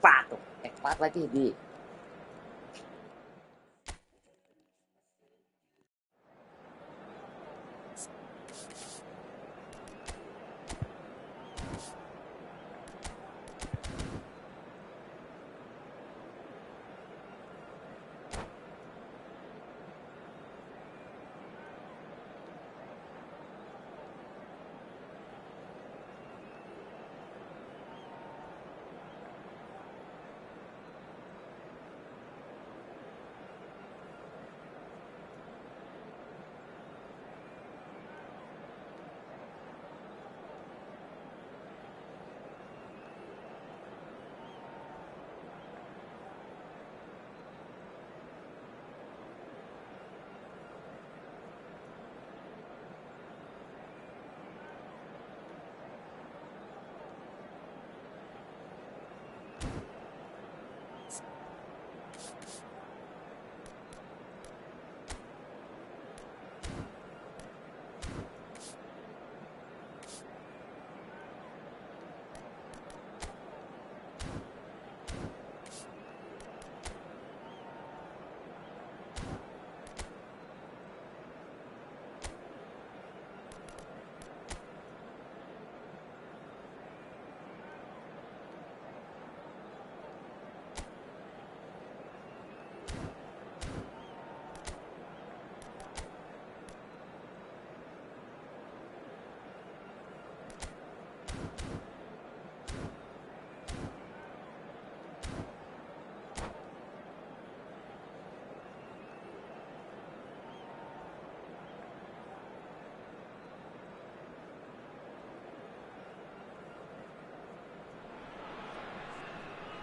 Fato, è fato di.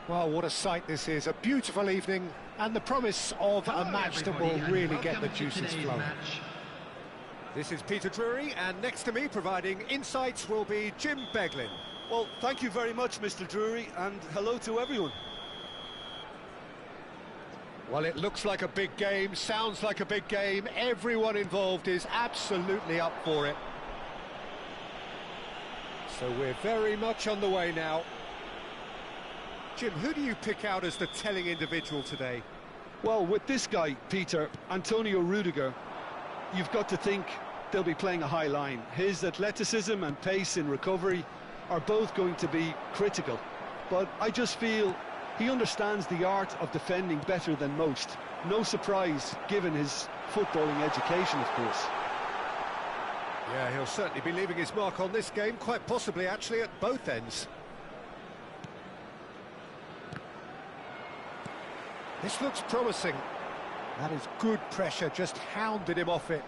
Well, what a sight this is. A beautiful evening and the promise of a match that will really get the juices flowing. This is Peter Drury, and next to me providing insights will be Jim Beglin. Well, thank you very much, Mr. Drury, and hello to everyone. Well, it looks like a big game, sounds like a big game. Everyone involved is absolutely up for it. So we're very much on the way now. Jim, who do you pick out as the telling individual today? Well, with this guy, Peter, Antonio Rudiger, you've got to think they'll be playing a high line. His athleticism and pace in recovery are both going to be critical. But I just feel he understands the art of defending better than most. No surprise, given his footballing education, of course. Yeah, he'll certainly be leaving his mark on this game, quite possibly actually at both ends. This looks promising. That is good pressure, just hounded him off it.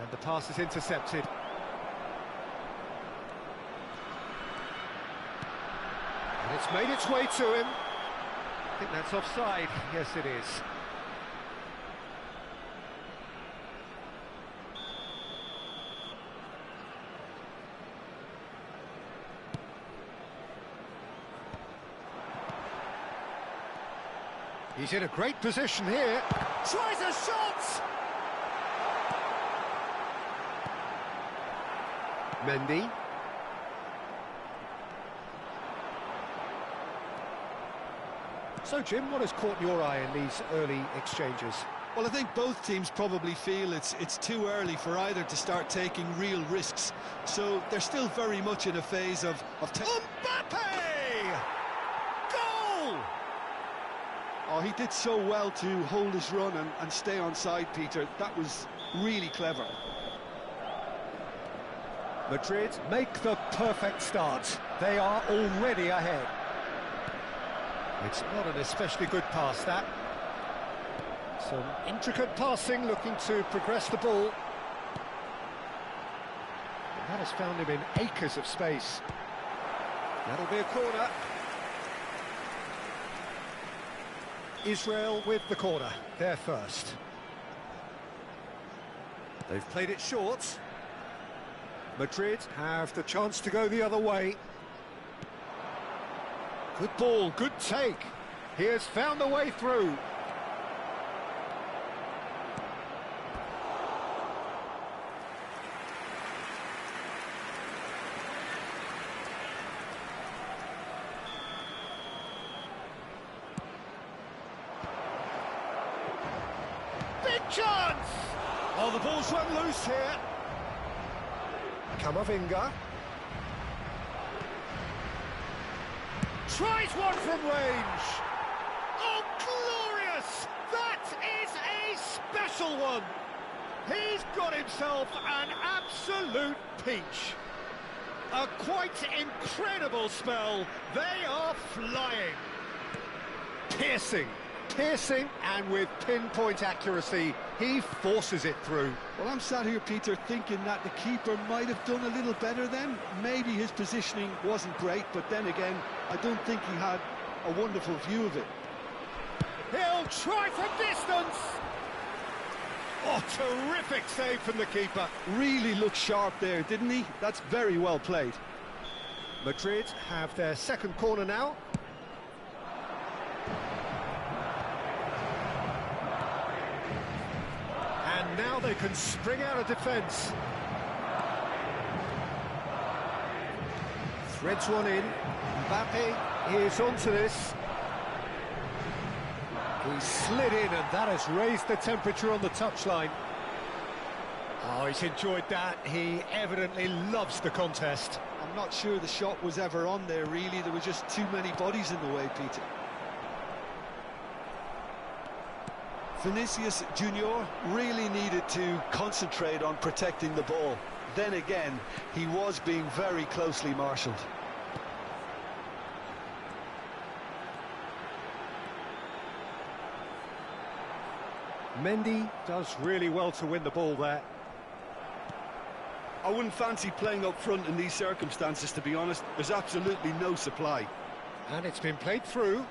And the pass is intercepted. And it's made its way to him. I think that's offside. Yes, it is. He's in a great position here. Tries a shot! Mendy. So, Jim, what has caught your eye in these early exchanges? Well, I think both teams probably feel it's too early for either to start taking real risks. So they're still very much in a phase of Mbappe! Goal! Oh, Oh, he did so well to hold his run and stay on side, Peter. That was really clever. Madrid make the perfect start. They are already ahead. It's not an especially good pass, that. Some intricate passing, looking to progress the ball. And that has found him in acres of space. That'll be a corner. Israel with the corner, they're first. They've played it short. Madrid have the chance to go the other way. Good ball, good take. He has found the way through. Big chance! Oh, the ball's run loose here. Camavinga. Tries one from range. Oh, glorious! That is a special one. He's got himself an absolute peach. A quite incredible spell. They are flying. Piercing, and with pinpoint accuracy, he forces it through. Well, I'm sat here, Peter, thinking that the keeper might have done a little better then. Maybe his positioning wasn't great, but then again, I don't think he had a wonderful view of it. He'll try from distance. Oh, terrific save from the keeper. Really looked sharp there, didn't he? That's very well played. Madrid have their second corner now. And now they can spring out of defence. Threads one in. Mbappe is onto this. He slid in, and that has raised the temperature on the touchline. Oh, he's enjoyed that. He evidently loves the contest. I'm not sure the shot was ever on there, really. There were just too many bodies in the way, Peter. Vinicius Junior really needed to concentrate on protecting the ball. Then again, he was being very closely marshalled. Mendy does really well to win the ball there. I wouldn't fancy playing up front in these circumstances, to be honest. There's absolutely no supply. And it's been played through.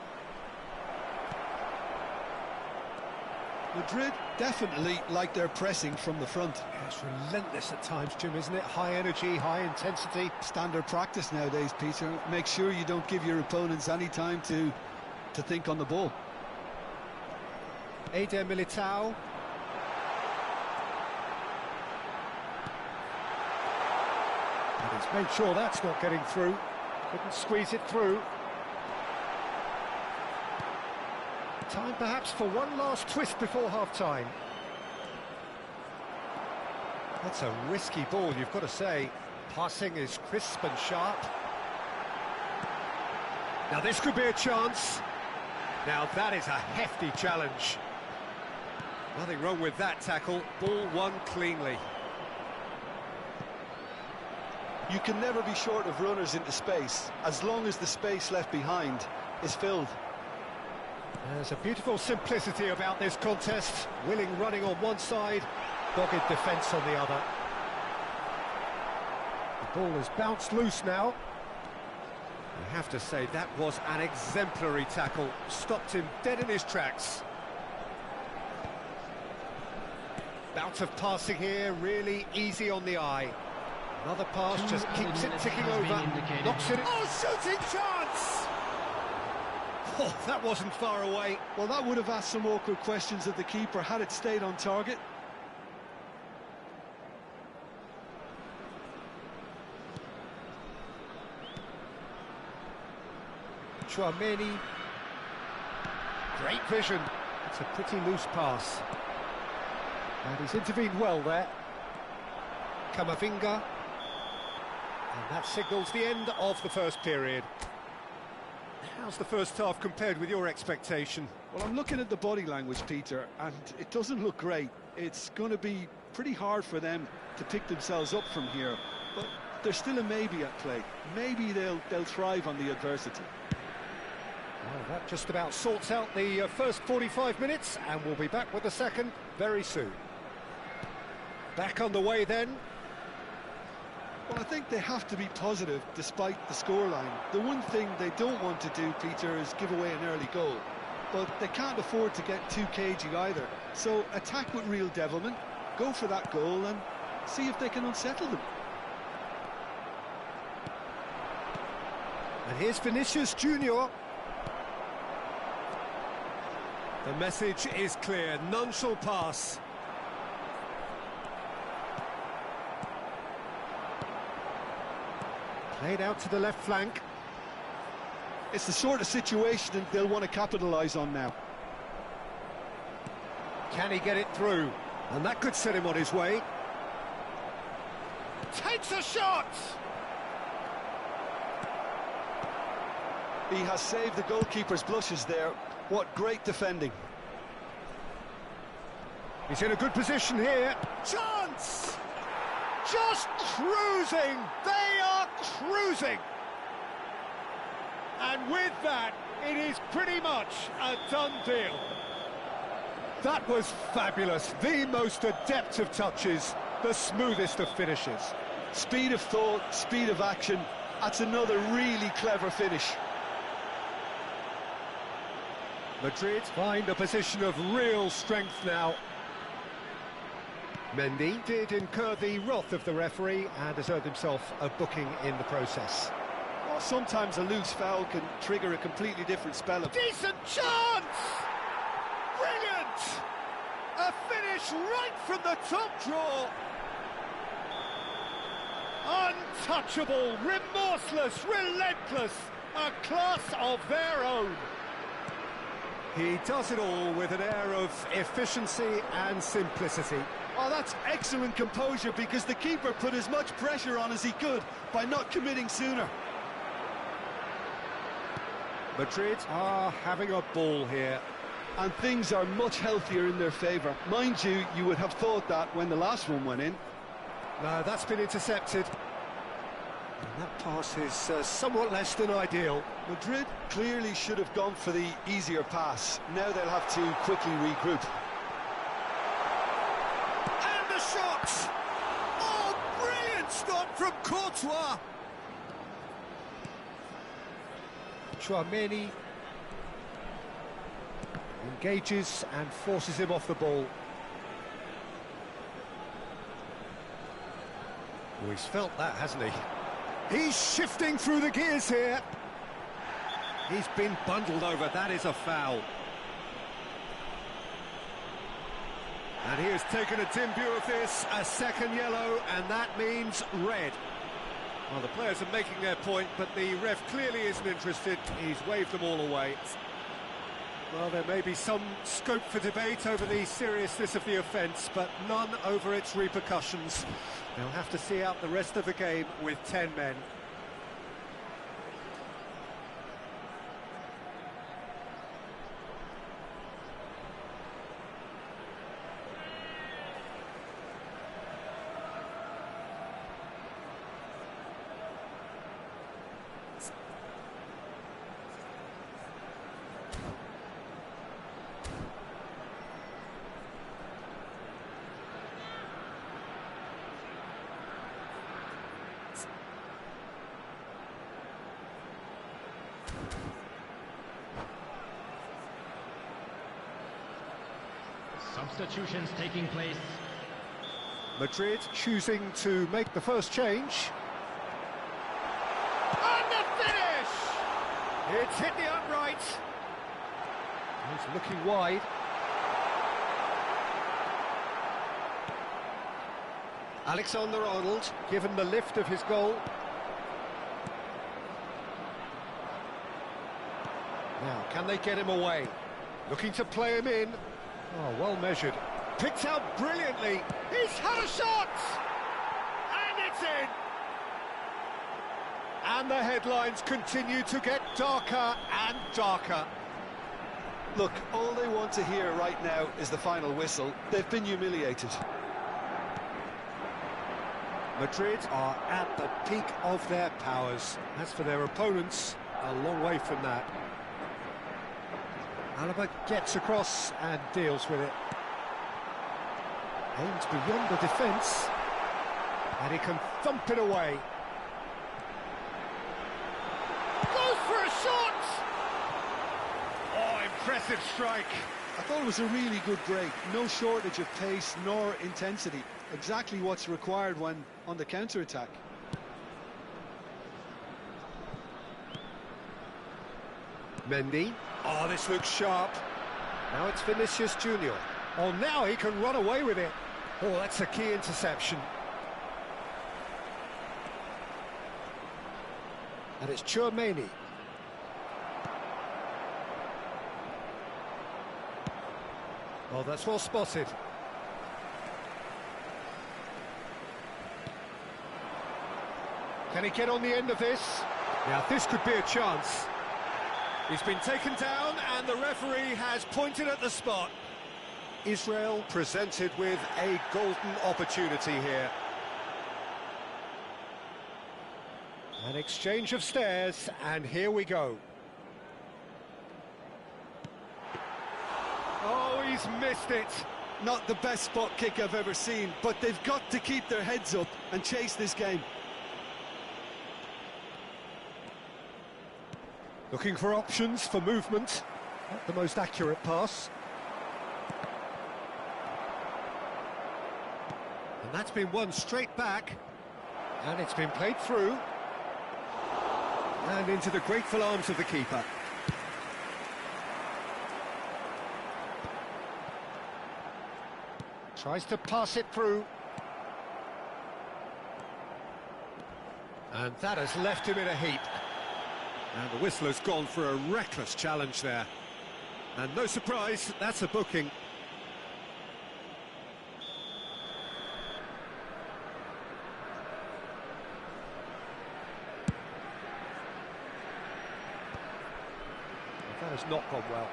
Madrid definitely like their pressing from the front. Yeah, it's relentless at times, Jim, isn't it? High energy, high intensity. Standard practice nowadays, Peter. Make sure you don't give your opponents any time to think on the ball. Eder Militao. And he's made sure that's not getting through. Couldn't squeeze it through. Time perhaps for one last twist before half-time. That's a risky ball, you've got to say. Passing is crisp and sharp. Now this could be a chance. Now that is a hefty challenge. Nothing wrong with that tackle. Ball won cleanly. You can never be short of runners into space, as long as the space left behind is filled. There's a beautiful simplicity about this contest. Willing running on one side, dogged defence on the other. The ball has bounced loose now. I have to say, that was an exemplary tackle. Stopped him dead in his tracks. Bout of passing here, really easy on the eye. Another pass just keeps it ticking over. Knocks it in. Oh, shooting chance! Oh, that wasn't far away. Well, that would have asked some awkward questions of the keeper had it stayed on target. Chouameni. Great vision. It's a pretty loose pass. And he's intervened well there. Camavinga. And that signals the end of the first period. Now How's the first half compared with your expectation? Well, I'm looking at the body language, Peter, and it doesn't look great. It's going to be pretty hard for them to pick themselves up from here, but there's still a maybe at play. Maybe they'll thrive on the adversity. Well, that just about sorts out the first 45 minutes, and we'll be back with the second very soon. Back on the way then. Well, I think they have to be positive despite the scoreline. The one thing they don't want to do, Peter, is give away an early goal. But they can't afford to get too cagey either. So attack with real devilment, go for that goal and see if they can unsettle them. And here's Vinicius Junior. The message is clear, none shall pass. Played out to the left flank. It's the sort of situation they'll want to capitalise on now. Can he get it through? And that could set him on his way. Takes a shot! He has saved the goalkeeper's blushes there. What great defending. He's in a good position here. Chance! Just cruising! They are cruising! And with that, it is pretty much a done deal. That was fabulous. The most adept of touches, the smoothest of finishes. Speed of thought, speed of action. That's another really clever finish. Madrid find a position of real strength now. Mendy did incur the wrath of the referee and has earned himself a booking in the process. Well, sometimes a loose foul can trigger a completely different spell of... Decent chance! Brilliant! A finish right from the top draw! Untouchable, remorseless, relentless, a class of their own. He does it all with an air of efficiency and simplicity. Oh, that's excellent composure because the keeper put as much pressure on as he could by not committing sooner. Madrid are having a ball here. And things are much healthier in their favour. Mind you, you would have thought that when the last one went in. No, that's been intercepted. And that pass is somewhat less than ideal. Madrid clearly should have gone for the easier pass. Now they'll have to quickly regroup. And the shot! Oh, brilliant stop from Courtois! Chouameni engages and forces him off the ball. Oh, he's felt that, hasn't he? He's shifting through the gears here. He's been bundled over. That is a foul. And he has taken a dim view of this, a second yellow, and that means red. Well, the players are making their point, but the ref clearly isn't interested. He's waved them all away. Well, there may be some scope for debate over the seriousness of the offence, but none over its repercussions. They'll have to see out the rest of the game with 10 men. Substitutions taking place. Madrid choosing to make the first change. And the finish! It's hit the upright. He's looking wide. Alexander-Arnold given the lift of his goal. Now, can they get him away? Looking to play him in. Oh, well measured. Picked out brilliantly. He's had a shot! And it's in! And the headlines continue to get darker and darker. Look, all they want to hear right now is the final whistle. They've been humiliated. Madrid are at the peak of their powers. As for their opponents, a long way from that. Alaba gets across and deals with it. Aims beyond the defence. And he can thump it away. Goes for a shot! Oh, impressive strike. I thought it was a really good break. No shortage of pace nor intensity. Exactly what's required when on the counter-attack. Mendy. Oh, this looks sharp. Now it's Vinicius Junior. Oh, now he can run away with it. Oh, that's a key interception. And it's Tchouaméni. Oh, that's well spotted. Can he get on the end of this? Now, this could be a chance. He's been taken down, and the referee has pointed at the spot. Israel presented with a golden opportunity here. An exchange of stares, and here we go. Oh, he's missed it. Not the best spot kick I've ever seen, but they've got to keep their heads up and chase this game. Looking for options for movement. Not the most accurate pass. And that's been won straight back. And it's been played through. And into the grateful arms of the keeper. Tries to pass it through. And that has left him in a heap. And the whistler's gone for a reckless challenge there. And no surprise, that's a booking. That has not gone well.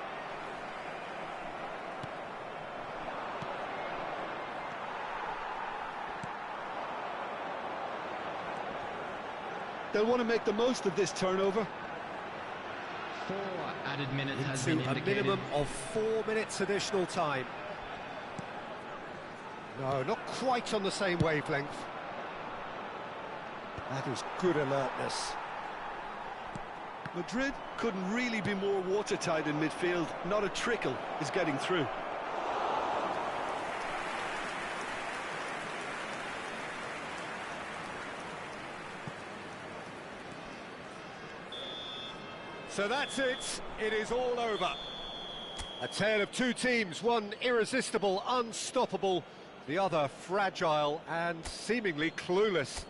They'll want to make the most of this turnover. 4 added minutes has been Into a indicated. minimum of 4 minutes additional time. No, not quite on the same wavelength. That is good alertness. Madrid couldn't really be more watertight in midfield. Not a trickle is getting through. So that's it. It is all over. A tale of two teams, one irresistible, unstoppable, the other fragile and seemingly clueless.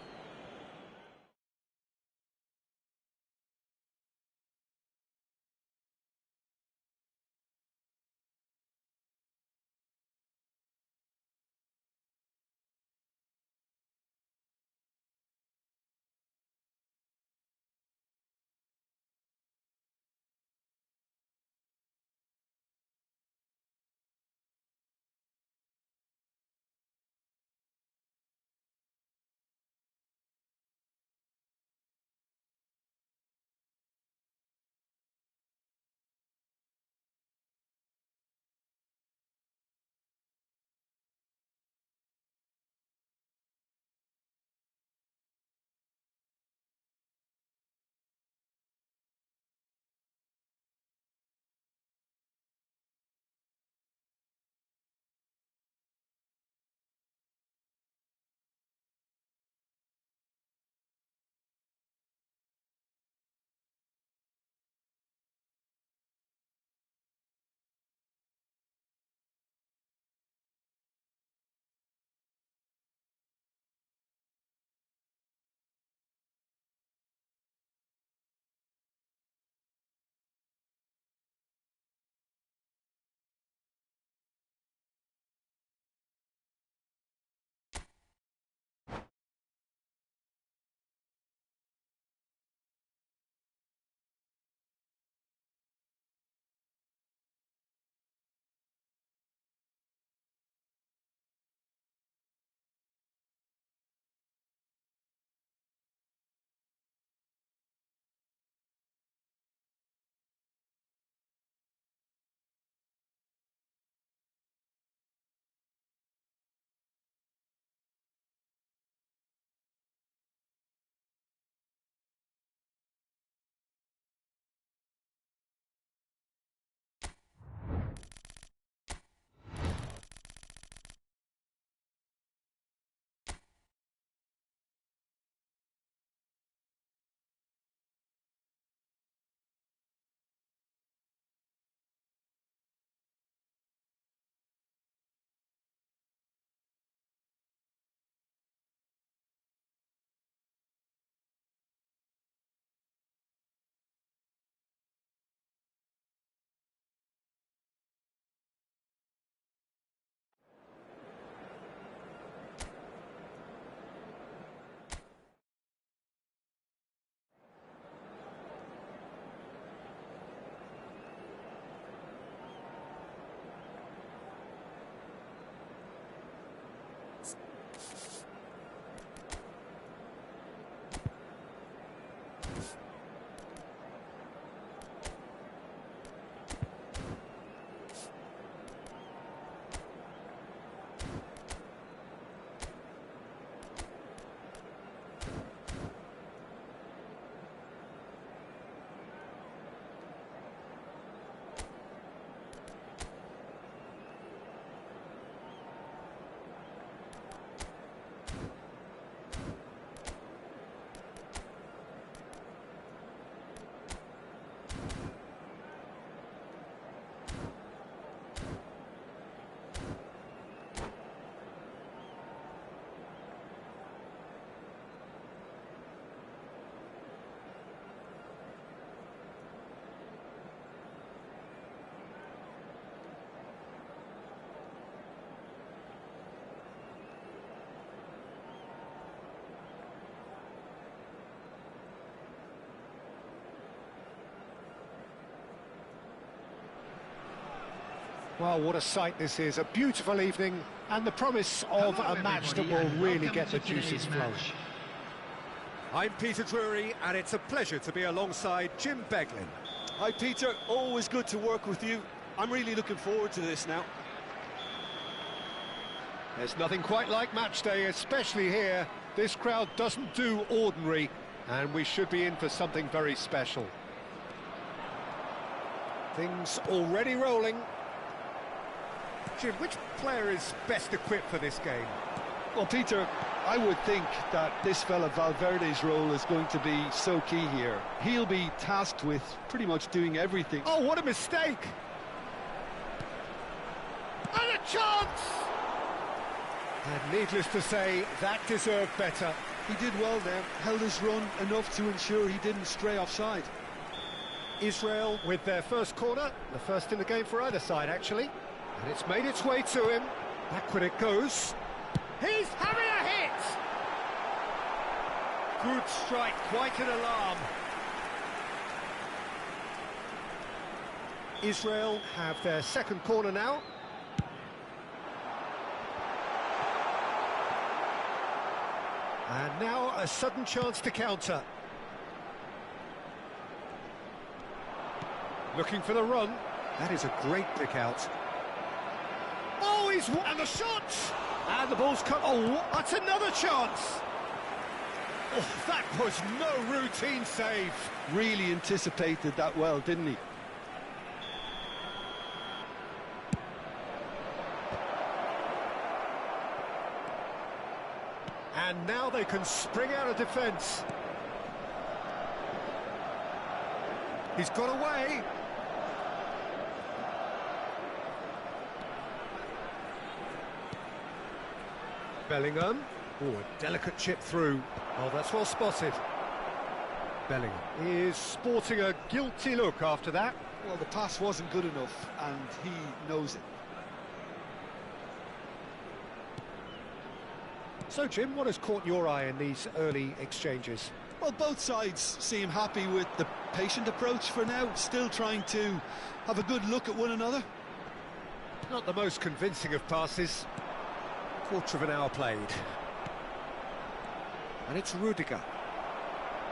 Well, what a sight this is. A beautiful evening, and the promise of a match that will really get the juices flowing. I'm Peter Drury, and it's a pleasure to be alongside Jim Beglin. Hi Peter, always good to work with you. I'm really looking forward to this now. There's nothing quite like match day, especially here. This crowd doesn't do ordinary, and we should be in for something very special. Things already rolling. Jim, which player is best equipped for this game? Well, Peter, I would think that this fella Valverde's role is going to be so key here. He'll be tasked with pretty much doing everything. Oh, what a mistake! And a chance! And needless to say, that deserved better. He did well there, held his run enough to ensure he didn't stray offside. Israel with their first corner, the first in the game for either side, actually. And it's made its way to him. Backward it goes. He's having a hit! Good strike, quite an alarm. Israel have their second corner now. And now a sudden chance to counter. Looking for the run. That is a great pick out. Oh, and the shot! And the ball's cut. Oh, that's another chance! Oh, that was no routine save. Really anticipated that well, didn't he? And now they can spring out of defence. He's got away. Bellingham. Oh, a delicate chip through. Oh, that's well spotted. Bellingham is sporting a guilty look after that. Well, the pass wasn't good enough, and he knows it. So, Jim, what has caught your eye in these early exchanges? Well, both sides seem happy with the patient approach for now, still trying to have a good look at one another. Not the most convincing of passes. Quarter of an hour played. And it's Rudiger.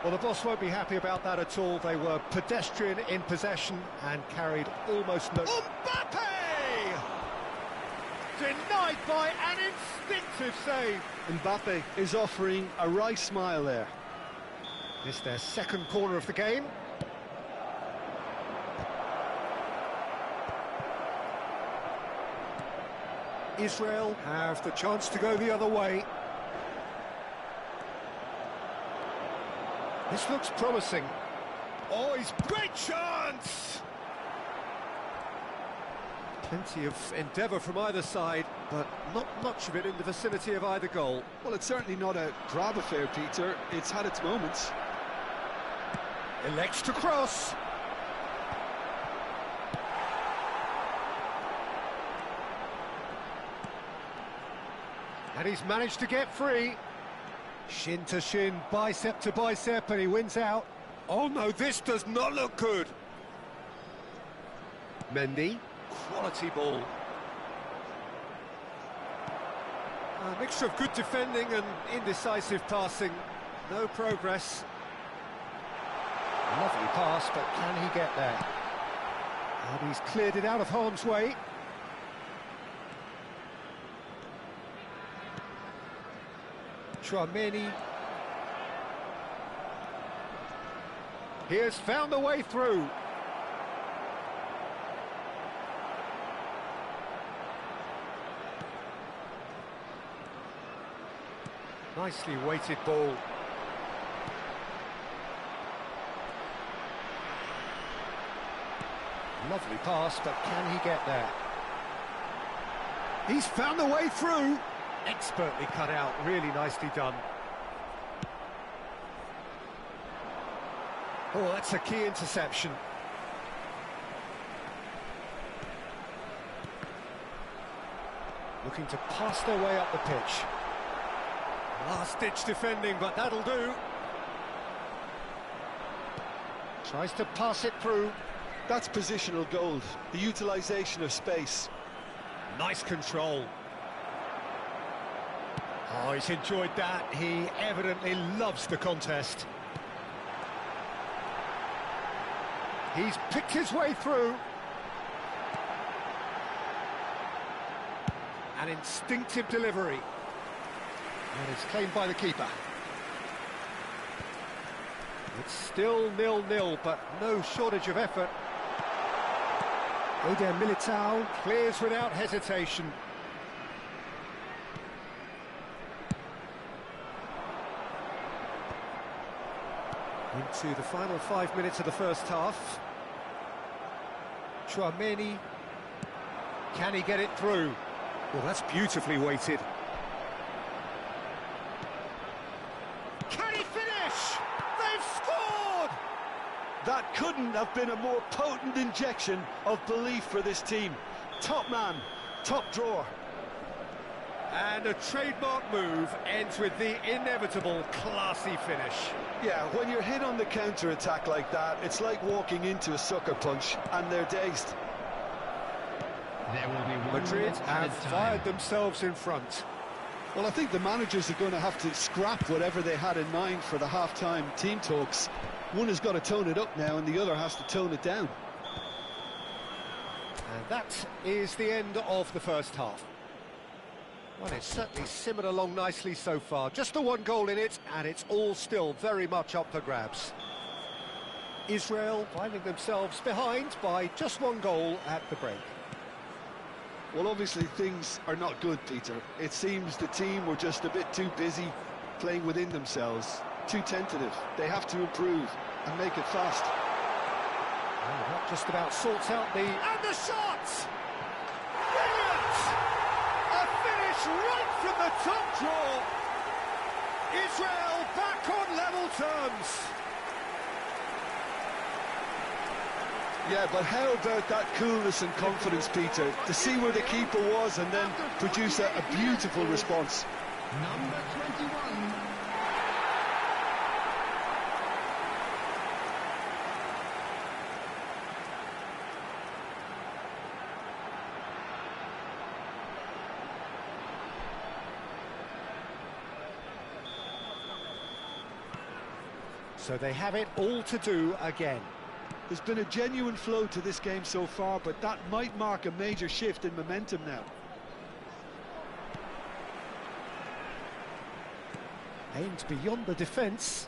Well, the boss won't be happy about that at all. They were pedestrian in possession and carried almost no... Mbappe! Denied by an instinctive save. Mbappe is offering a wry smile there. It's their second corner of the game. Israel have the chance to go the other way. This looks promising. Oh, he's great chance! Plenty of endeavour from either side, but not much of it in the vicinity of either goal. Well, it's certainly not a grab affair, Peter. It's had its moments. Elects to cross. And he's managed to get free. Shin to shin, bicep to bicep, and he wins out. Oh no, this does not look good. Mendy, quality ball. A mixture of good defending and indecisive passing. No progress. Lovely pass, but can he get there? And he's cleared it out of harm's way. Chouameni. He has found a way through. Nicely weighted ball. Lovely pass, but can he get there? He's found a way through. Expertly cut out, really nicely done. Oh, that's a key interception. Looking to pass their way up the pitch. Last-ditch defending, but that'll do. Tries to pass it through. That's positional gold, the utilisation of space. Nice control. Oh, he's enjoyed that. He evidently loves the contest. He's picked his way through. An instinctive delivery. And it's claimed by the keeper. It's still 0-0, but no shortage of effort. Eder Militao clears without hesitation. Into the final 5 minutes of the first half. Chouameni, can he get it through? Well, that's beautifully weighted. Can he finish? They've scored! That couldn't have been a more potent injection of belief for this team. Top man, top drawer. And a trademark move ends with the inevitable classy finish. Yeah, when you're hit on the counter-attack like that, it's like walking into a sucker punch, and they're dazed. There will be 1 Madrid minute have added time. fired themselves in front. Well, I think the managers are going to have to scrap whatever they had in mind for the half-time team talks. One has got to tone it up now, and the other has to tone it down. And that is the end of the first half. Well, it's certainly simmered along nicely so far. Just the one goal in it, and it's all still very much up for grabs. Israel finding themselves behind by just one goal at the break. Well, obviously things are not good, Peter. It seems the team were just a bit too busy playing within themselves, too tentative. They have to improve and make it fast. Oh, that just about sorts out the... And the shot! Brilliant! A finish right from the top draw. Israel back on level terms. Yeah, but how about that coolness and confidence, Peter, to see where the keeper was and then produce a beautiful response. Number 21. So they have it all to do again. There's been a genuine flow to this game so far, but that might mark a major shift in momentum now. Aimed beyond the defence.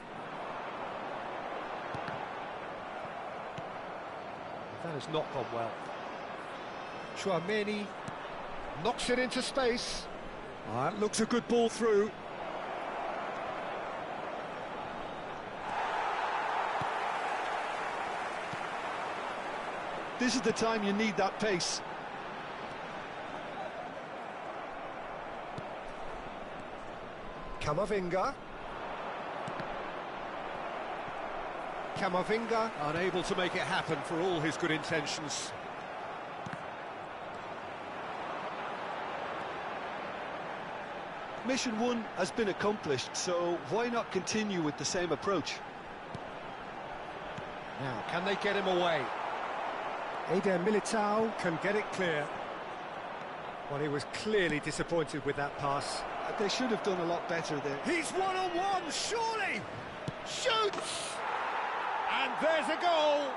That has not gone well. Chouameni knocks it into space. That looks a good ball through. This is the time you need that pace. Camavinga. Camavinga unable to make it happen for all his good intentions. Mission 1 has been accomplished, so why not continue with the same approach? Now, can they get him away? Eder Militao can get it clear. Well, he was clearly disappointed with that pass. They should have done a lot better there. He's one-on-one, surely! Shoots! And there's a goal!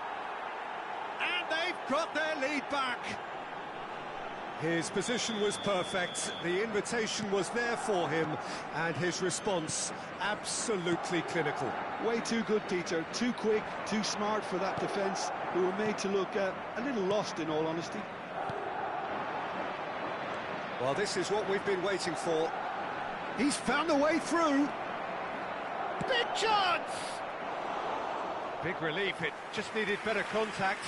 And they've got their lead back. His position was perfect, the invitation was there for him, and his response absolutely clinical. Way too good, Peter. Too quick, too smart for that defence, who were made to look a little lost, in all honesty. Well, this is what we've been waiting for. He's found a way through. Big chance! Big relief, it just needed better contact.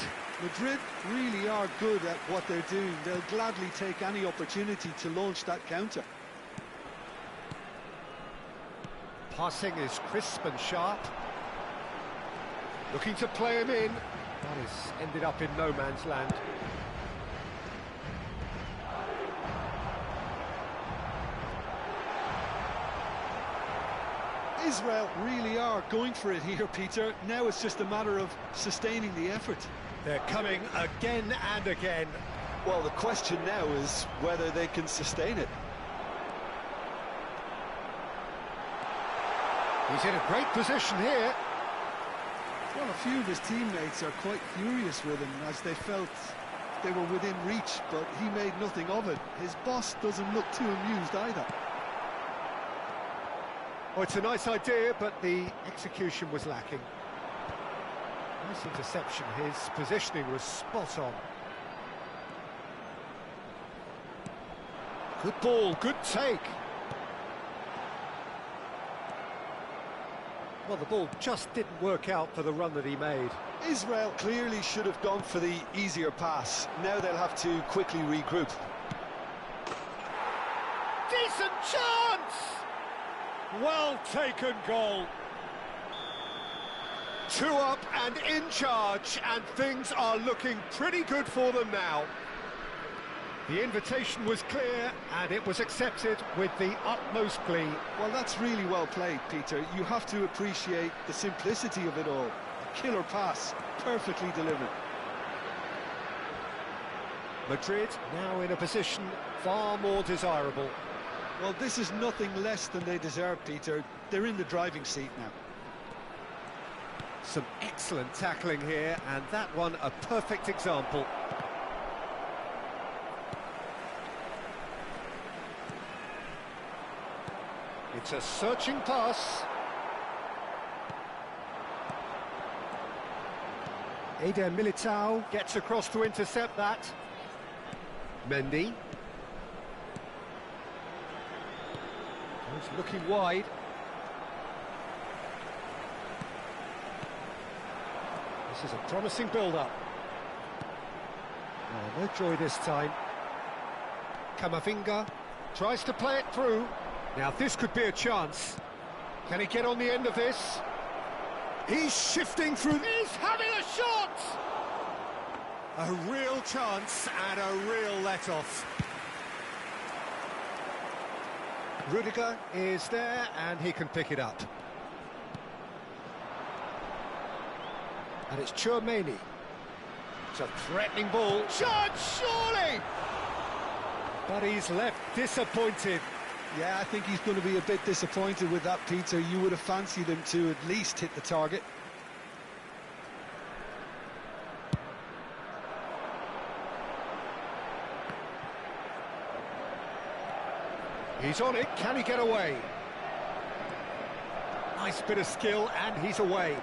Madrid really are good at what they're doing. They'll gladly take any opportunity to launch that counter. Passing is crisp and sharp. Looking to play him in. That has ended up in no man's land. Israel really are going for it here, Peter. Now it's just a matter of sustaining the effort. They're coming again and again. Well, the question now is whether they can sustain it. He's in a great position here. Well, a few of his teammates are quite furious with him as they felt they were within reach, but he made nothing of it. His boss doesn't look too amused either. Oh, it's a nice idea, but the execution was lacking. Nice interception. His positioning was spot on. Good ball, good take. Well, the ball just didn't work out for the run that he made. Israel clearly should have gone for the easier pass. Now they'll have to quickly regroup. Decent chance! Well taken goal. 2 up and in charge, and things are looking pretty good for them now. The invitation was clear, and it was accepted with the utmost glee. Well, that's really well played, Peter. You have to appreciate the simplicity of it all. A killer pass, perfectly delivered. Madrid now in a position far more desirable. Well, this is nothing less than they deserve, Peter. They're in the driving seat now. Some excellent tackling here, and that one a perfect example. It's a searching pass. Eder Militao gets across to intercept that. Mendy. He's looking wide. This is a promising build-up. Oh, no joy this time. Camavinga tries to play it through. Now this could be a chance. Can he get on the end of this? He's shifting through. He's having a shot! A real chance and a real let-off. Rudiger is there and he can pick it up. And it's Chouameni. It's a threatening ball. Shot, surely! But he's left disappointed. Yeah, I think he's going to be a bit disappointed with that, Peter. You would have fancied him to at least hit the target. He's on it, can he get away? Nice bit of skill, and he's away.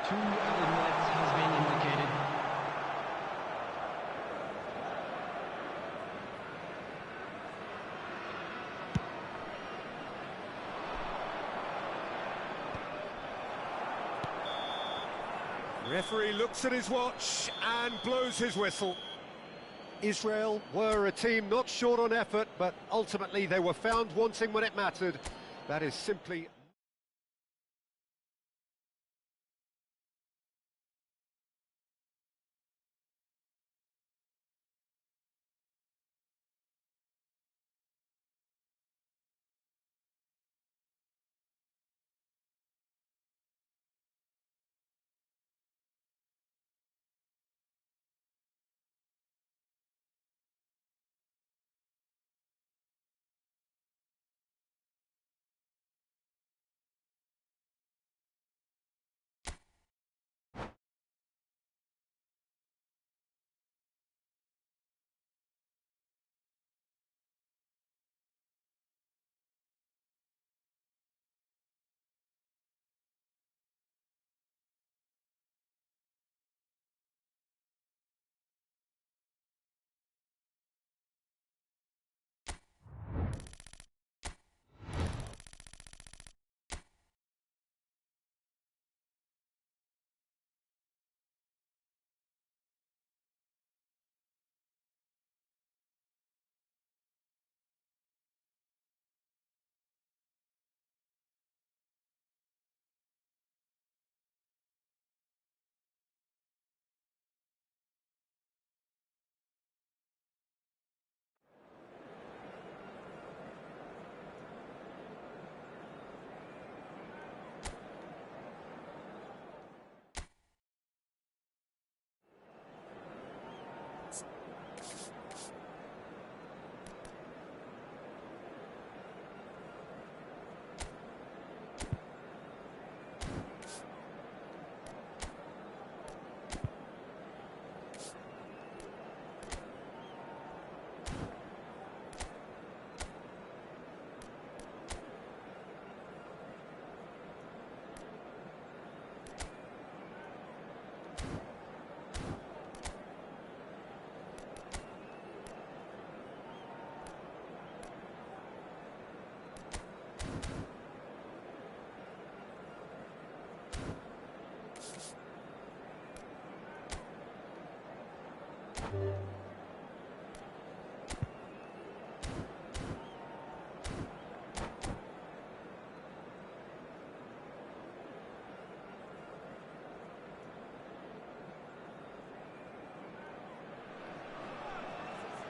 2 added minutes has been indicated. Referee looks at his watch and blows his whistle. Israel were a team not short on effort, but ultimately they were found wanting when it mattered. That is simply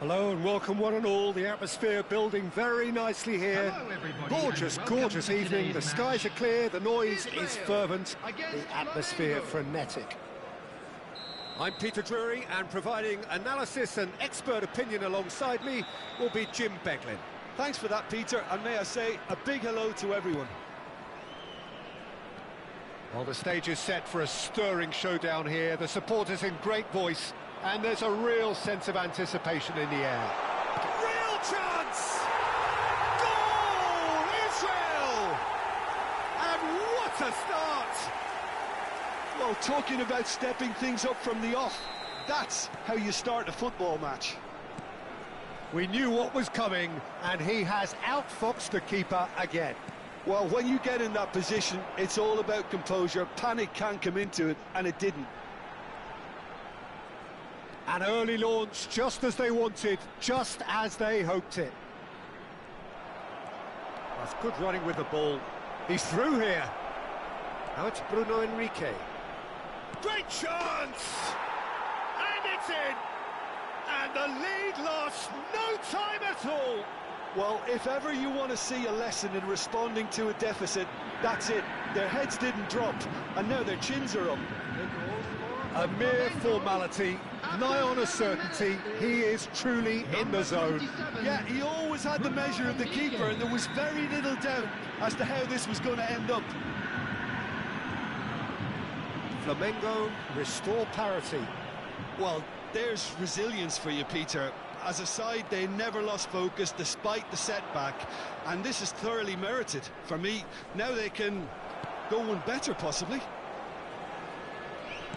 Hello and welcome one and all. The atmosphere building very nicely here. Hello, everybody, Gorgeous, and welcome gorgeous to evening. The today's skies are match. clear, the noise Israel is fervent, against the atmosphere Flamengo. frenetic. I'm Peter Drury, and providing analysis and expert opinion alongside me will be Jim Beglin. Thanks for that, Peter, and may I say a big hello to everyone. Well, the stage is set for a stirring showdown here. The supporters in great voice, and there's a real sense of anticipation in the air. Real chance! Goal, Israel! And what a start! Well, talking about stepping things up from the off, that's how you start a football match. We knew what was coming, and he has outfoxed the keeper again. Well, when you get in that position, it's all about composure. Panic can come into it, and it didn't. An early launch, just as they wanted, just as they hoped it. That's good running with the ball. He's through here. Now it's Bruno Enrique. Great chance! And it's in! And the lead lost no time at all! Well, if ever you want to see a lesson in responding to a deficit, that's it. Their heads didn't drop, and now their chins are up. A mere formality, nigh on a certainty. He is truly in the zone. Yeah, he always had the measure of the keeper, and there was very little doubt as to how this was going to end up. Flamengo restore parity. Well, there's resilience for you, Peter. As a side, they never lost focus despite the setback, and this is thoroughly merited. For me, now they can go one better, possibly.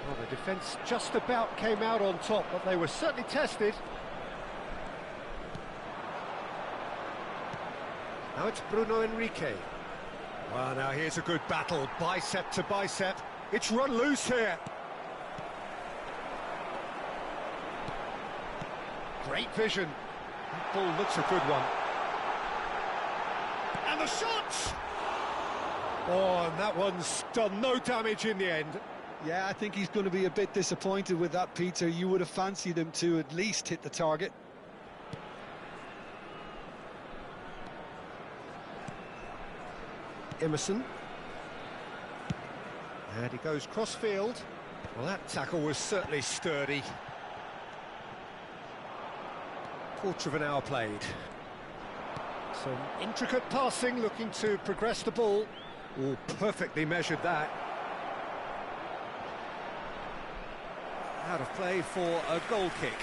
Well, the defence just about came out on top, but they were certainly tested. Now it's Bruno Enrique. Well, now here's a good battle, bicep to bicep. It's run loose here. Great vision. That ball looks a good one. And the shot! Oh, and that one's done no damage in the end. Yeah, I think he's going to be a bit disappointed with that, Peter. You would have fancied him to at least hit the target. Emerson. And he goes cross-field. Well, that tackle was certainly sturdy. Quarter of an hour played. Some intricate passing, looking to progress the ball. Oh, perfectly measured that. Out of play for a goal kick.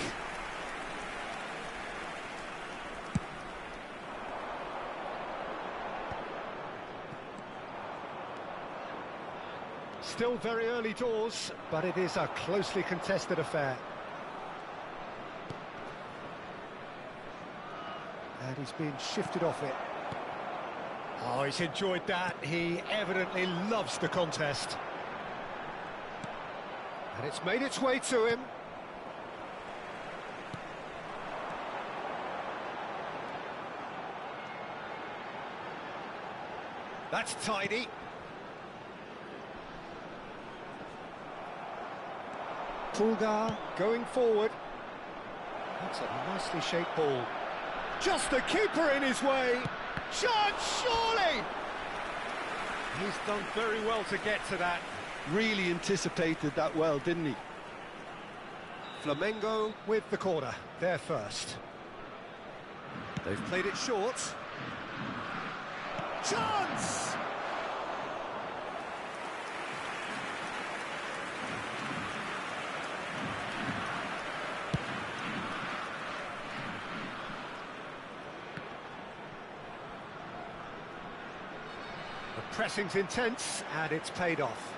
Still very early doors, but it is a closely contested affair. And he's been shifted off it. Oh, he's enjoyed that. He evidently loves the contest. And it's made its way to him. That's tidy. Pulgar going forward. That's a nicely shaped ball. Just the keeper in his way. Chance, surely! He's done very well to get to that. Really anticipated that well, didn't he? Flamengo with the corner, they're first. They've played it short. Chance! The pressing's intense, and it's paid off.